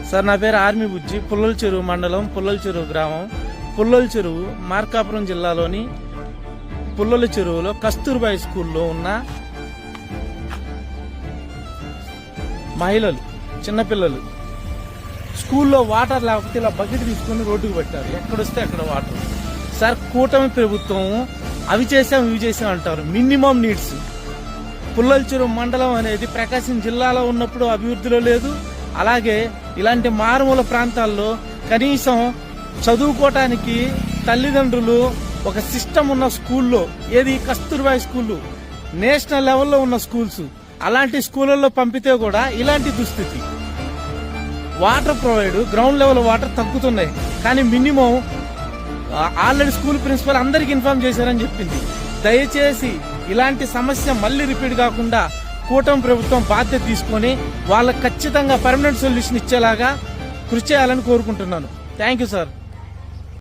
Sir నా పేరు army బుజ్జి, పుల్లల చెరువు మండలం, పుల్లల చెరువు గ్రామం. పుల్లల చెరువు మార్కాపురం జిల్లాలోని పుల్లల చెరువులో కస్తూర్బాయి స్కూల్లో ఉన్న మహిళలు, చిన్నపిల్లలు స్కూల్లో వాటర్ లేకపోతే ఇలా బకెట్ తీసుకుని రోడ్డుకు పెట్టారు. ఎక్కడొస్తే అక్కడ వాటర్. సార్ కూటమి ప్రభుత్వం అవి చేసాం ఇవి చేసాం అంటారు. Minimum needs. పుల్లల చెరువు మండలం అనేది ప్రకాశం జిల్లాలో ఉన్నప్పుడు అభివృద్ధిలో లేదు. అలాగే ఇలాంటి మారుమూల ప్రాంతాల్లో కనీసం చదువుకోవటానికి తల్లిదండ్రులు ఒక సిస్టమ్ ఉన్న స్కూల్లో, ఏది కస్తూర్బాయి స్కూళ్ళు, నేషనల్ లెవెల్లో ఉన్న స్కూల్స్, అలాంటి స్కూళ్ళల్లో పంపితే కూడా ఇలాంటి దుస్థితి. Water provide, ground level water తగ్గుతున్నాయి. కానీ మినిమం ఆల్రెడీ స్కూల్ ప్రిన్సిపల్ అందరికి ఇన్ఫార్మ్ చేశారని చెప్పింది. దయచేసి ఇలాంటి సమస్య మళ్లీ రిపీట్ కాకుండా కూటమి ప్రభుత్వం బాధ్యత తీసుకొని వాళ్ళకి ఖచ్చితంగా పర్మనెంట్ సొల్యూషన్ ఇచ్చేలాగా కృషి చేయాలని కోరుకుంటున్నాను. Thank you sir.